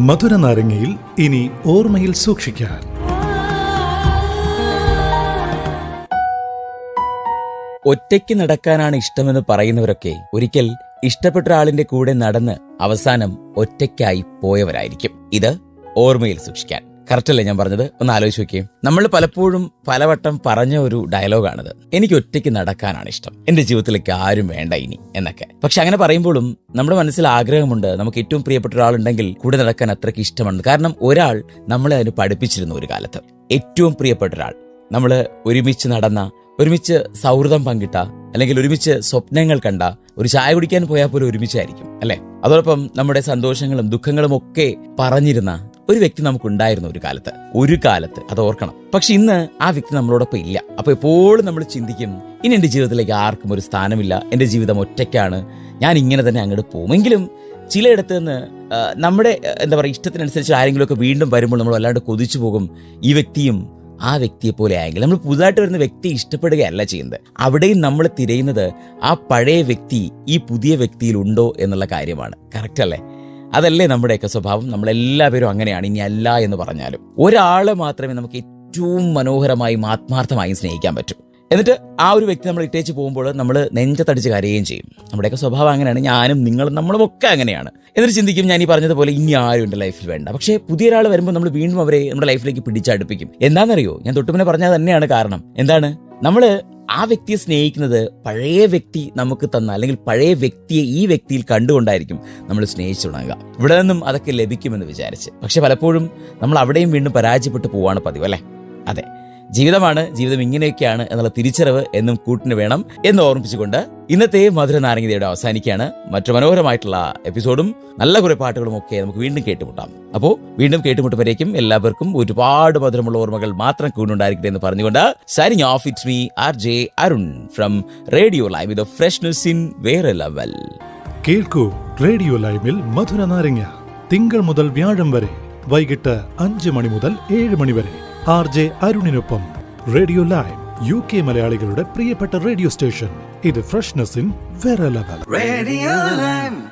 മധുര നാരങ്ങയിൽ ഇനി ഓർമ്മയിൽ സൂക്ഷിക്കാൻ. ഒറ്റയ്ക്ക് നടക്കാനാണ് ഇഷ്ടമെന്ന് പറയുന്നവരൊക്കെ ഒരിക്കൽ ഇഷ്ടപ്പെട്ട ഒരാളിന്റെ കൂടെ നടന്ന് അവസാനം ഒറ്റയ്ക്കായി പോയവരായിരിക്കും. ഇത് ഓർമ്മയിൽ സൂക്ഷിക്കാൻ. കറക്റ്റല്ലേ ഞാൻ പറഞ്ഞത്? ഒന്ന് ആലോചിച്ച് നോക്കിയേ. നമ്മൾ പലപ്പോഴും പലവട്ടം പറഞ്ഞ ഒരു ഡയലോഗാണിത്. എനിക്ക് ഒറ്റയ്ക്ക് നടക്കാനാണ് ഇഷ്ടം, എന്റെ ജീവിതത്തിലേക്ക് ആരും വേണ്ട ഇനി എന്നൊക്കെ. പക്ഷെ അങ്ങനെ പറയുമ്പോഴും നമ്മുടെ മനസ്സിൽ ആഗ്രഹമുണ്ട്, നമുക്ക് ഏറ്റവും പ്രിയപ്പെട്ട ഒരാളുണ്ടെങ്കിൽ കൂടെ നടക്കാൻ അത്രയ്ക്ക് ഇഷ്ടമാണ്. കാരണം ഒരാൾ നമ്മളെ അതിന് പഠിപ്പിച്ചിരുന്നു ഒരു കാലത്ത്. ഏറ്റവും പ്രിയപ്പെട്ട ഒരാൾ, നമ്മൾ ഒരുമിച്ച് നടന്ന, ഒരുമിച്ച് സൗഹൃദം പങ്കിട്ട, അല്ലെങ്കിൽ ഒരുമിച്ച് സ്വപ്നങ്ങൾ കണ്ട, ഒരു ചായ കുടിക്കാൻ പോയാൽ പോലും ഒരുമിച്ചായിരിക്കും അല്ലെ. അതോടൊപ്പം നമ്മുടെ സന്തോഷങ്ങളും ദുഃഖങ്ങളും ഒക്കെ പറഞ്ഞിരുന്ന ഒരു വ്യക്തി നമുക്കുണ്ടായിരുന്നു ഒരു കാലത്ത്. അത് ഓർക്കണം. പക്ഷെ ഇന്ന് ആ വ്യക്തി നമ്മളോടൊപ്പം ഇല്ല. അപ്പൊ എപ്പോഴും നമ്മൾ ചിന്തിക്കും, ഇനി എന്റെ ജീവിതത്തിലേക്ക് ആർക്കും ഒരു സ്ഥാനമില്ല, എന്റെ ജീവിതം ഒറ്റയ്ക്കാണ്, ഞാൻ ഇങ്ങനെ തന്നെ അങ്ങോട്ട് പോകുമെങ്കിലും ചിലയിടത്ത് നിന്ന് നമ്മുടെ ഇഷ്ടത്തിനനുസരിച്ച് ആരെങ്കിലും ഒക്കെ വീണ്ടും വരുമ്പോൾ നമ്മൾ വല്ലാണ്ട് കൊതിച്ചു പോകും. ഈ വ്യക്തിയും ആ വ്യക്തിയെ പോലെ ആയെങ്കിൽ. നമ്മൾ പുതുതായിട്ട് വരുന്ന വ്യക്തിയെ ഇഷ്ടപ്പെടുകയല്ല ചെയ്യുന്നത്. അവിടെയും നമ്മൾ തിരയുന്നത് ആ പഴയ വ്യക്തി ഈ പുതിയ വ്യക്തിയിൽ ഉണ്ടോ എന്നുള്ള കാര്യമാണ്. കറക്റ്റ് അല്ലേ? അതല്ലേ നമ്മുടെയൊക്കെ സ്വഭാവം. നമ്മളെല്ലാവരും അങ്ങനെയാണ്. ഇനി അല്ല എന്ന് പറഞ്ഞാലും ഒരാളെ മാത്രമേ നമുക്ക് ഏറ്റവും മനോഹരമായും ആത്മാർത്ഥമായും സ്നേഹിക്കാൻ പറ്റൂ. എന്നിട്ട് ആ ഒരു വ്യക്തി നമ്മൾ ഇട്ടേച്ച് പോകുമ്പോൾ നമ്മൾ നെഞ്ചത്തടിച്ച് കരയുകയും ചെയ്യും. നമ്മുടെയൊക്കെ സ്വഭാവം അങ്ങനെയാണ്. ഞാനും നിങ്ങളും നമ്മളും ഒക്കെ അങ്ങനെയാണ്. എന്നിട്ട് ചിന്തിക്കും, ഞാൻ ഈ പറഞ്ഞതുപോലെ ഇനി ആരും എൻ്റെ ലൈഫിൽ വേണ്ട. പക്ഷേ പുതിയ ഒരാൾ വരുമ്പോൾ നമ്മൾ വീണ്ടും അവരെ നമ്മുടെ ലൈഫിലേക്ക് പിടിച്ചടുപ്പിക്കും. എന്താണെന്നറിയോ? ഞാൻ തൊട്ടുമുന്നെ പറഞ്ഞത് തന്നെയാണ് കാരണം. എന്താണ്? നമ്മൾ ആ വ്യക്തിയെ സ്നേഹിക്കുന്നത് പഴയ വ്യക്തി നമുക്ക് തന്ന, അല്ലെങ്കിൽ പഴയ വ്യക്തിയെ ഈ വ്യക്തിയിൽ കണ്ടുകൊണ്ടായിരിക്കും നമ്മൾ സ്നേഹിച്ചു തുടങ്ങുക. ഇവിടെ നിന്നും അതൊക്കെ ലഭിക്കുമെന്ന് വിചാരിച്ച്. പക്ഷെ പലപ്പോഴും നമ്മൾ അവിടെയും വീണ്ടും പരാജയപ്പെട്ടു പോവാണ് പതിവ് അല്ലേ? അതെ, ജീവിതമാണ്, ജീവിതം ഇങ്ങനെയൊക്കെയാണ് എന്നുള്ള തിരിച്ചറിവ് എന്നും കൂട്ടിന് വേണം എന്ന് ഓർമ്മിപ്പിച്ചുകൊണ്ട് ഇന്നത്തെ മധുര നാരങ്ങയുടെ അവസാനിക്കുകയാണ്. മറ്റു മനോഹരമായിട്ടുള്ള എപ്പിസോഡും നല്ല കുറെ പാട്ടുകളും ഒക്കെ നമുക്ക് വീണ്ടും കേട്ടുമുട്ടാം. അപ്പോൾ വീണ്ടും കേട്ടുമുട്ടുമ്പോഴേക്കും എല്ലാവർക്കും ഒരുപാട് മധുരമുള്ള ഓർമ്മകൾ മാത്രം കൂടുണ്ടായിരിക്കട്ടെ എന്ന് പറഞ്ഞുകൊണ്ട് signing off. It's me RJ Arun from radio live with freshness in വേറെ ലെവൽ. കേൾക്കൂ റേഡിയോ ലൈവിൽ മധുര നാരങ്ങ തിങ്കൾ മുതൽ വ്യാഴം വരെ വൈകിട്ട് 5 മണി മുതൽ 7 മണി വരെ. RJ അരുണിനൊപ്പം റേഡിയോ ലൈവ്, UK മലയാളികളുടെ പ്രിയപ്പെട്ട റേഡിയോ സ്റ്റേഷൻ. ഇത് ഫ്രഷ്നെസ് ഇൻ വേറെ ലെവൽ.